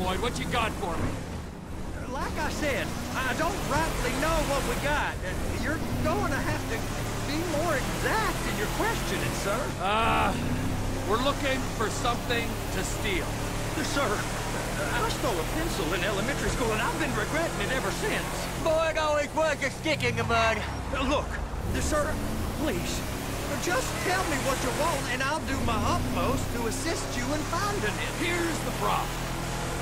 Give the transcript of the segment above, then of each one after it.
Floyd. What you got for me? Like I said, I don't rightly know what we got. You're going to have to be more exact in your questioning, sir. We're looking for something to steal. Sir, I stole a pencil in elementary school, and I've been regretting it ever since. Boy, it always was a stick in the mud. Look, sir, please, just tell me what you want, and I'll do my utmost to assist you in finding it. Here's the problem.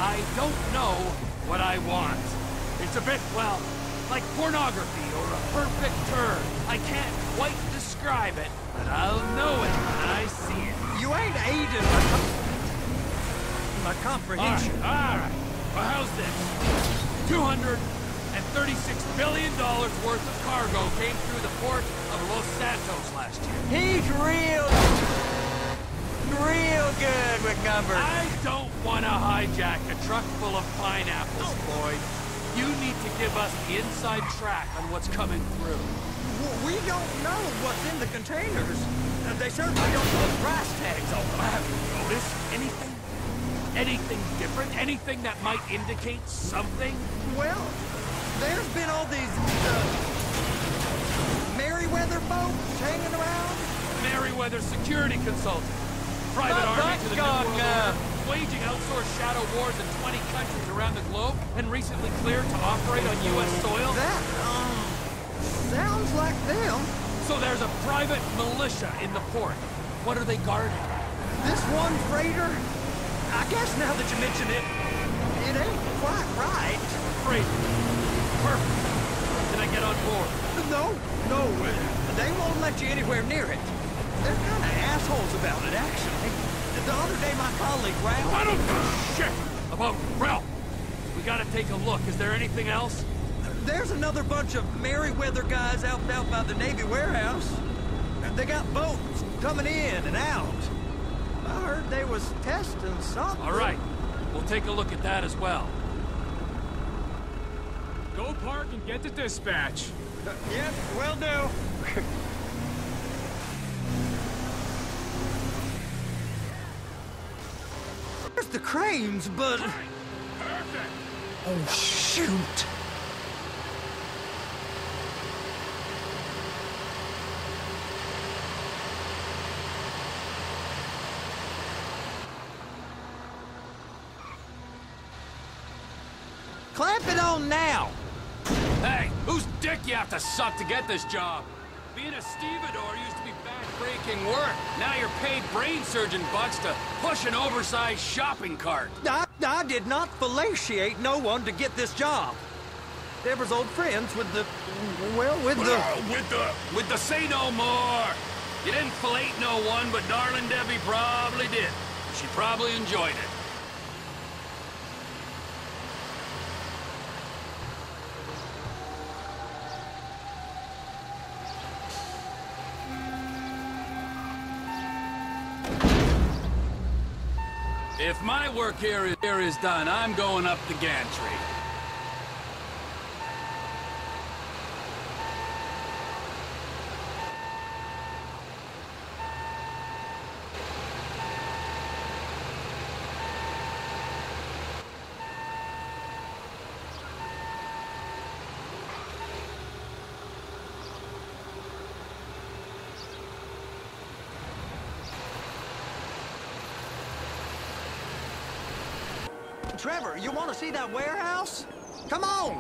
I don't know what I want. It's a bit, well, like pornography or a perfect turn. I can't quite describe it, but I'll know it when I see it. You ain't aiding my comprehension. All right. Well, how's this? $236 billion worth of cargo came through the port of Los Santos last year. He's real good with numbers. I don't want to hijack a truck full of pineapples, Floyd. You need to give us the inside track on what's coming through. We don't know what's in the containers. They certainly don't put price tags on them. Have you noticed anything? Anything different? Anything that might indicate something? Well, there's been all these, Merryweather boats hanging around. Merryweather security consultant. Private army to the New World Order, waging outsourced shadow wars in 20 countries around the globe, and recently cleared to operate on U.S. soil? That, sounds like them. So there's a private militia in the port. What are they guarding? This one freighter? I guess now that you mention it, it ain't quite right. Freighter. Perfect. Can I get on board? No, they won't let you anywhere near it. They're kind of assholes about it, actually. The other day, my colleague, Ralph... I don't give a shit about Ralph. We gotta take a look. Is there anything else? There's another bunch of Merryweather guys out by the Navy warehouse. They got boats coming in and out. I heard they was testing something. All right. We'll take a look at that as well. Go park and get to dispatch. Yep, will do. There's the cranes, but... Perfect. Oh, shoot. Clamp it on now! Hey, whose dick you have to suck to get this job? Being a stevedore used to be back-breaking work. Now you're paid brain surgeon bucks to push an oversized shopping cart. I did not fellatiate no one to get this job. Deborah's old friends with the... well, with the say no more. You didn't fellate no one, but darling Debbie probably did. She probably enjoyed it. If my work here is done, I'm going up the gantry. Trevor, you want to see that warehouse? Come on!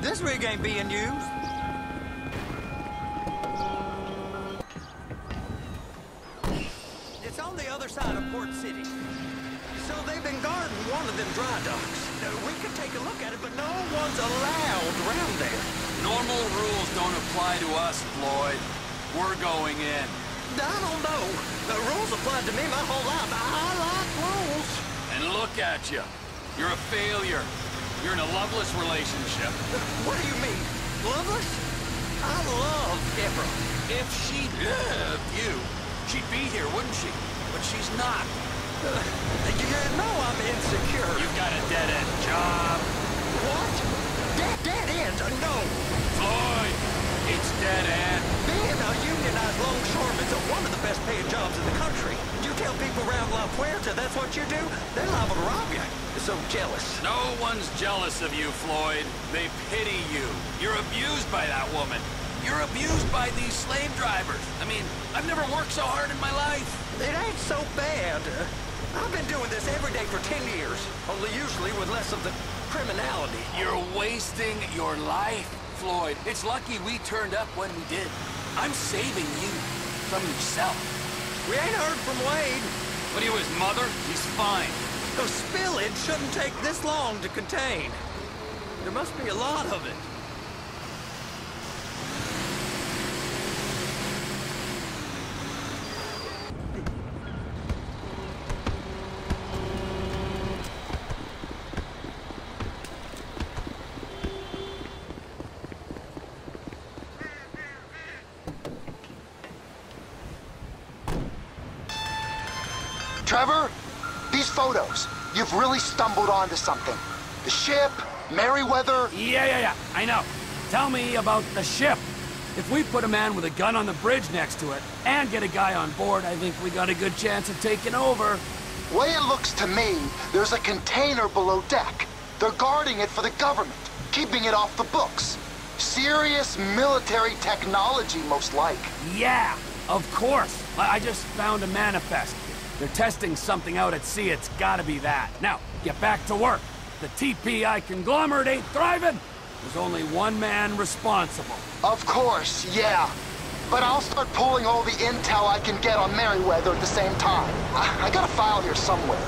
This rig ain't being used. It's on the other side of Port City. So they've been guarding one of them dry docks. We could take a look at it, but no one's allowed around there. Normal rules don't apply to us, Floyd. We're going in. I don't know. The rules applied to me my whole life. I like rules. And look at you. You're a failure. You're in a loveless relationship. What do you mean? Loveless? I love Deborah. If she loved you, she'd be here, wouldn't she? But she's not. You know I'm insecure. You've got a dead-end job. What? Dead end? No. Floyd, it's dead-end. Being a unionized longshoreman's one of the best-paying jobs in the country. You tell people around La Puerta that's what you do, they're liable to rob you. so jealous? No one's jealous of you, Floyd. They pity you. You're abused by that woman. You're abused by these slave drivers. I mean, I've never worked so hard in my life. It ain't so bad. I've been doing this every day for 10 years, only usually with less of the criminality. You're wasting your life, Floyd. It's lucky we turned up when we did. I'm saving you from yourself. We ain't heard from Wade. What are you, his mother? He's fine. The spillage shouldn't take this long to contain. There must be a lot of it. Trevor, these photos, you've really stumbled onto something. The ship, Merryweather... Yeah, I know. Tell me about the ship. If we put a man with a gun on the bridge next to it, and get a guy on board, I think we got a good chance of taking over. Way it looks to me, there's a container below deck. They're guarding it for the government, keeping it off the books. Serious military technology, most like. Yeah, of course. I just found a manifest. They're testing something out at sea. It's gotta be that. Now, get back to work. The TPI conglomerate ain't thriving. There's only one man responsible. Of course, yeah. But I'll start pulling all the intel I can get on Merryweather at the same time. I got a file here somewhere.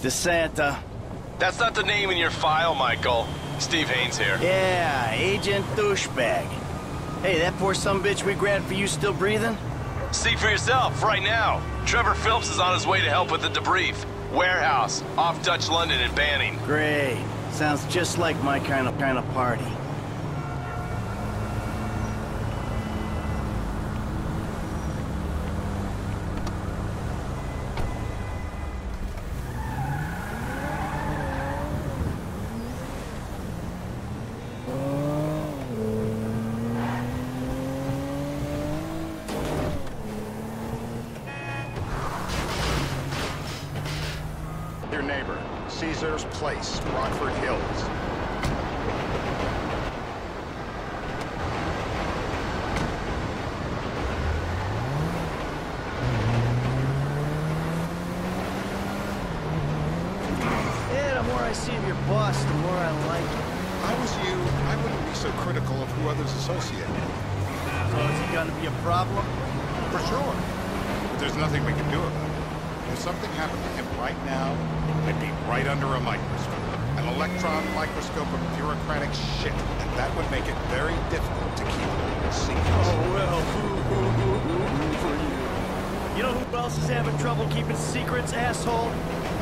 DeSanta. That's not the name in your file, Michael. Steve Haynes here. Yeah, Agent Douchebag. Hey, that poor sumbitch we grabbed for you still breathing? See for yourself, right now. Trevor Phillips is on his way to help with the debrief. Warehouse, off Dutch London and Banning. Great. Sounds just like my kind of party. Your neighbor, Caesar's Place, Rockford Hills. Yeah, the more I see of your boss, the more I like it. If I was you, I wouldn't be so critical of who others associate with. So is he gonna be a problem? For sure. But there's nothing we can do about it. If something happened to him right now, I'd be right under a microscope. An electron microscope of bureaucratic shit. And that would make it very difficult to keep secrets. Oh, well, for you. You know who else is having trouble keeping secrets, asshole?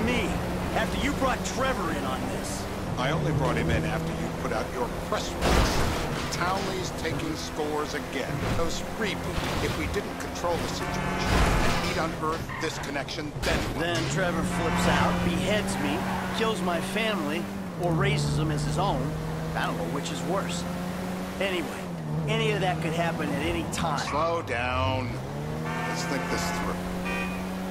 Me. After you brought Trevor in on this. I only brought him in after you put out your press release. Townley's taking scores again. Those reboot. If we didn't control the situation and he'd unearthed this connection, then what? Then Trevor flips out, beheads me, kills my family, or raises them as his own. I don't know which is worse. Anyway, any of that could happen at any time. Slow down. Let's think this through.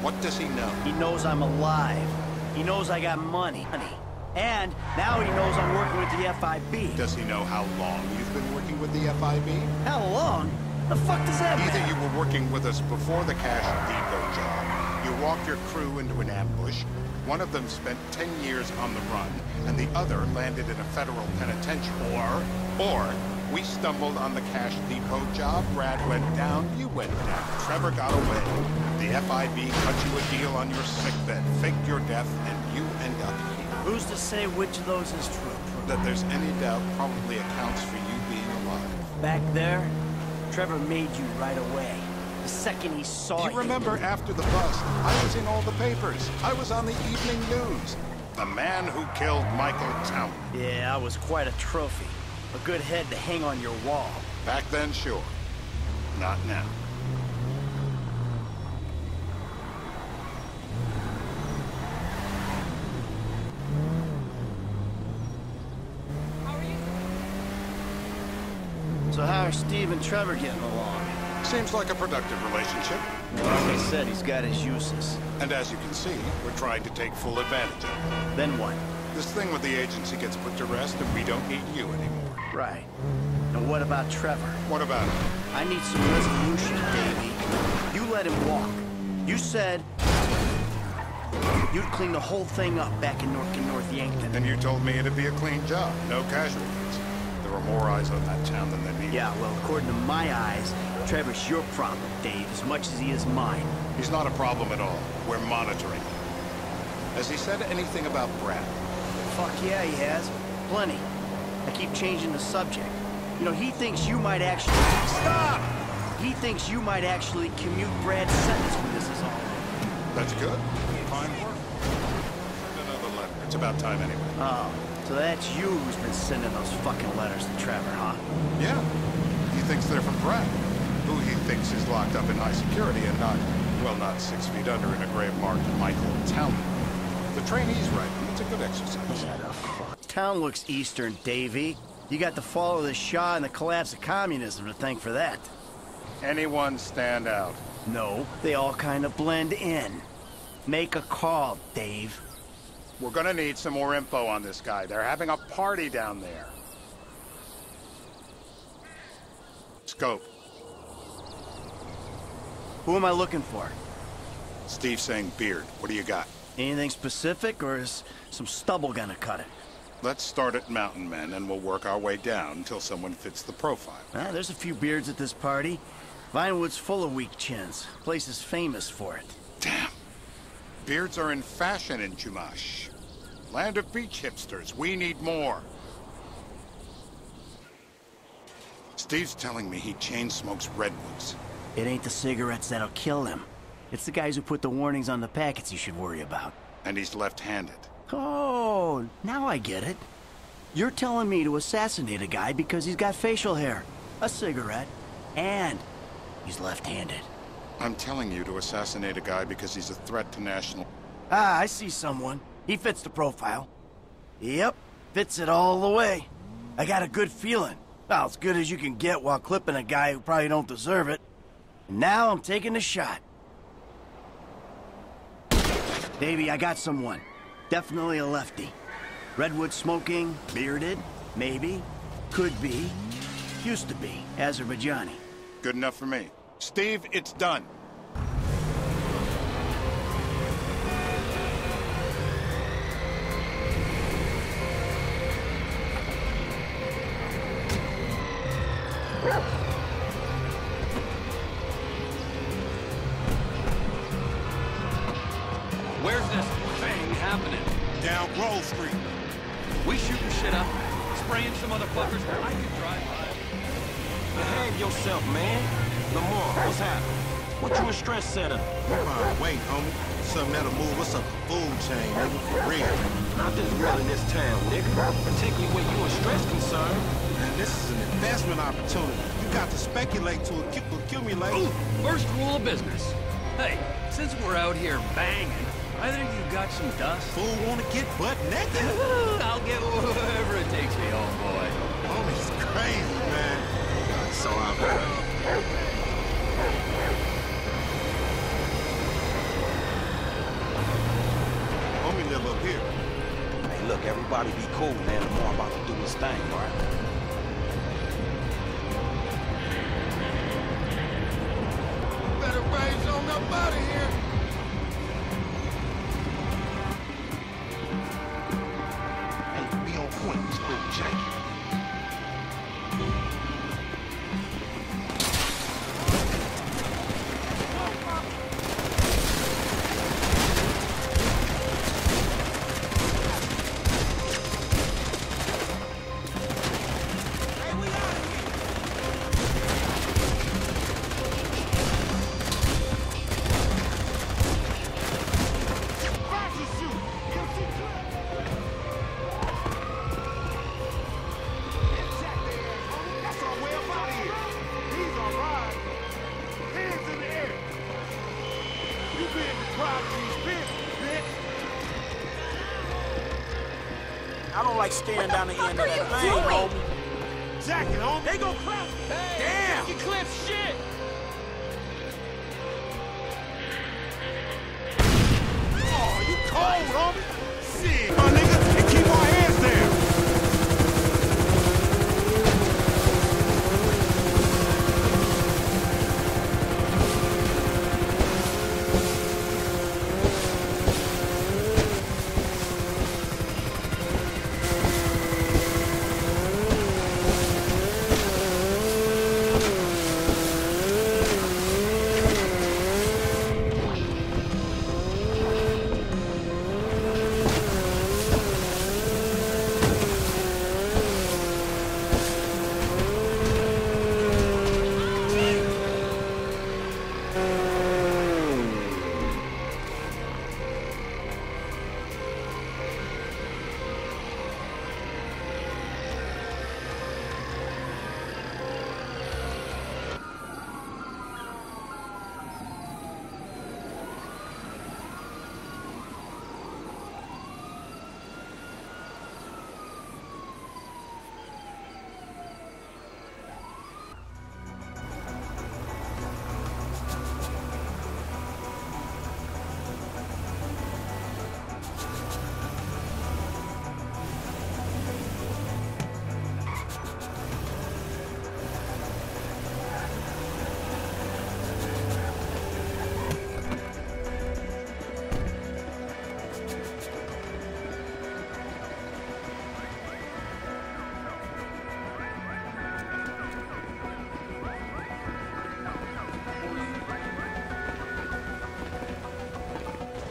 What does he know? He knows I'm alive. He knows I got money. And now he knows I'm working with the FIB. Does he know how long you've been working with the FIB? How long? The fuck does that Either matter? you were working with us before the Cash Depot job, you walked your crew into an ambush, one of them spent 10 years on the run, and the other landed in a federal penitentiary. Or we stumbled on the Cash Depot job, Brad went down, you went down, Trevor got away. The FIB cut you a deal on your sickbed, faked your death, and you end up here. Who's to say which of those is true? That there's any doubt probably accounts for you being alive. Back there, Trevor made you right away. The second he saw You remember after the bust, I was in all the papers. I was on the evening news. The man who killed Michael Townley. Yeah, I was quite a trophy. A good head to hang on your wall. Back then, sure. Not now. So how are Steve and Trevor getting along? Seems like a productive relationship. Like I said, he's got his uses. And as you can see, we're trying to take full advantage of it. Then what? This thing with the agency gets put to rest and we don't need you anymore. Right. Now what about Trevor? What about him? I need some resolution, Davey. You let him walk. You said you'd clean the whole thing up back in North Yankton. And you told me it'd be a clean job, no casualties. There were more eyes on that town than there needed. Yeah, well, according to my eyes, Trevor's your problem, Dave, as much as he is mine. He's not a problem at all. We're monitoring him. Has he said anything about Brad? Fuck yeah, he has. Plenty. I keep changing the subject. You know, he thinks you might actually... Stop! He thinks you might actually commute Brad's sentence when this is all over. That's good. Fine work. Send another letter. It's about time anyway. Oh, so that's you who's been sending those fucking letters to Trevor, huh? Yeah. He thinks they're from Brad, who he thinks is locked up in high security and not, well, not 6 feet under in a grave marked Michael Townley. The trainee's right. It's a good exercise. Town looks Eastern, Davey. You got the fall of the Shah and the collapse of communism to thank for that. Anyone stand out? No, they all kind of blend in. Make a call, Dave. We're gonna need some more info on this guy. They're having a party down there. Scope. Who am I looking for? Steve saying beard. What do you got? Anything specific, or is some stubble gonna cut it? Let's start at Mountain Men, and we'll work our way down until someone fits the profile. There's a few beards at this party. Vinewood's full of weak chins. Place is famous for it. Damn. Beards are in fashion in Chumash. Land of beach hipsters. We need more. Steve's telling me he chain smokes redwoods. It ain't the cigarettes that'll kill him. It's the guys who put the warnings on the packets you should worry about. And he's left-handed. Oh, now I get it. You're telling me to assassinate a guy because he's got facial hair, a cigarette, and he's left-handed. I'm telling you to assassinate a guy because he's a threat to national... Ah, I see someone. He fits the profile. Yep, fits it all the way. I got a good feeling. Well, as good as you can get while clipping a guy who probably don't deserve it. And now I'm taking the shot. Davey, I got someone. Definitely a lefty. Redwood smoking, bearded, maybe, could be, used to be, Azerbaijani. Good enough for me. Steve, it's done. Where's this thing happening? Down Grove Street. We shooting shit up, spraying some motherfuckers. I can drive by. Behave yourself, man. Lamar, what's happening? What you in stress center? Wait, homie. Something that'll move us up the food chain, nigga, for real. Nothing's real in this town, nigga. Particularly where you in stress concerned. Man, this is an investment opportunity. You got to speculate to accumulate. Ooh, first rule of business. Hey, since we're out here banging, I think you got some dust. Fool wanna get butt naked? I'll get wherever it takes me, old boy. Homie's crazy, man. So I've heard. Homie live up here. Hey, look, everybody be cool, man. Lamar about to do his thing, all right? Better raise on up out of here. Hey, be on point, this quick, Jake. I don't like staring down the end of that thing, homie. Jacket, homie. They gon' clap. Hey, Damn! you clip shit! Oh, you cold, homie. Shit, my nigga, and keep our hands down.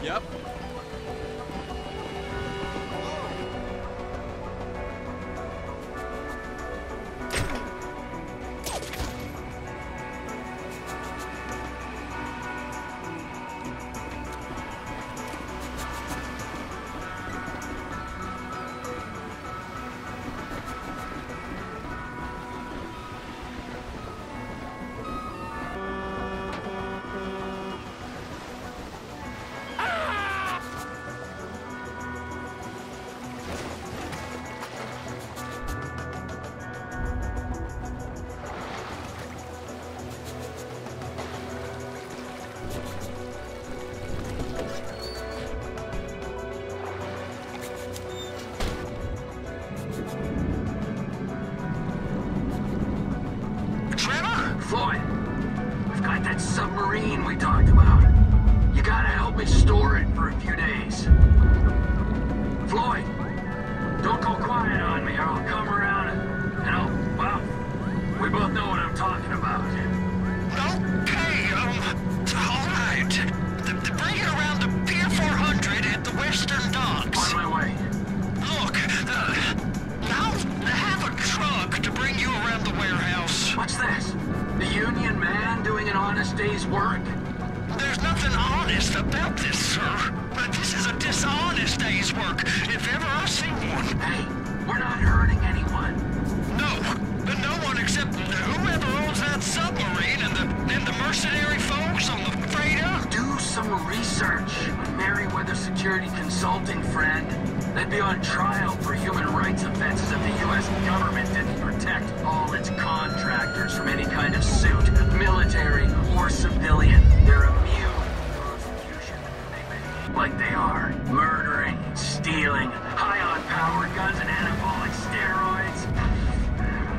Yep. Ah! this day's work, if ever I've seen one. Hey, we're not hurting anyone. No, but no one except whoever owns that submarine and the mercenary folks on the freighter. Do some research on Merryweather Security Consulting, friend. They'd be on trial for human rights offenses if the U.S. government didn't protect all its contractors from any kind of suit, military or civilian. They're immune to prosecution. Like they are. Murdering, stealing, high on power guns and anabolic steroids.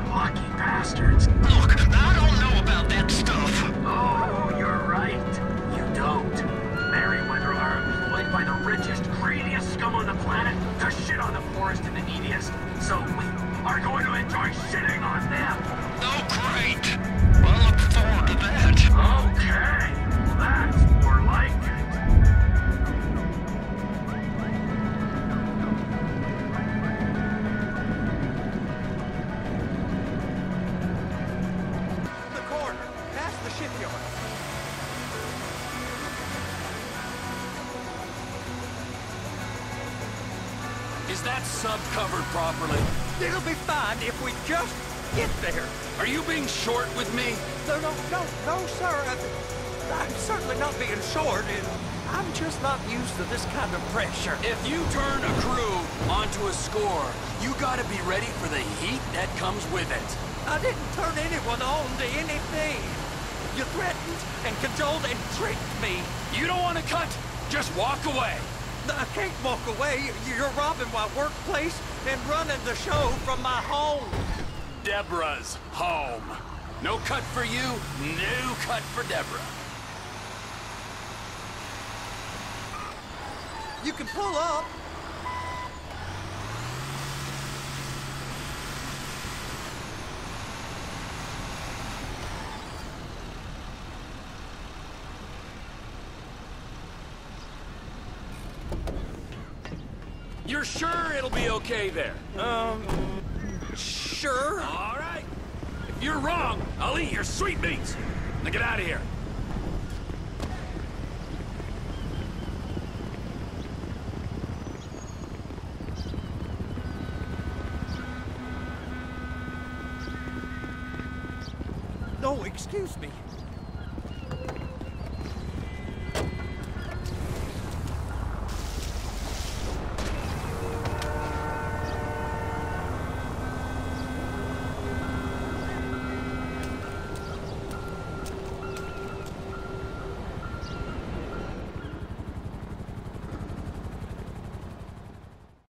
Lucky bastards. Look, I don't know about that stuff. Oh, you're right. You don't. Merryweather are employed by the richest, greediest scum on the planet to shit on the poorest and the neediest. So we are going to enjoy shitting on them. Oh, great. I look forward to that. Okay. That's more like it. The corner, past the shipyard. Is that sub covered properly? It'll be fine if we just get there. Are you being short with me? No, sir. I'm certainly not being short, and I'm just not used to this kind of pressure. If you turn a crew onto a score, you gotta be ready for the heat that comes with it. I didn't turn anyone on to anything. You threatened and cajoled and tricked me. You don't want to cut? Just walk away. I can't walk away. You're robbing my workplace and running the show from my home. Deborah's home. No cut for you, no cut for Deborah. You can pull up. You're sure it'll be okay there? Sure. All right. If you're wrong, I'll eat your sweetmeats. Now get out of here. No, excuse me.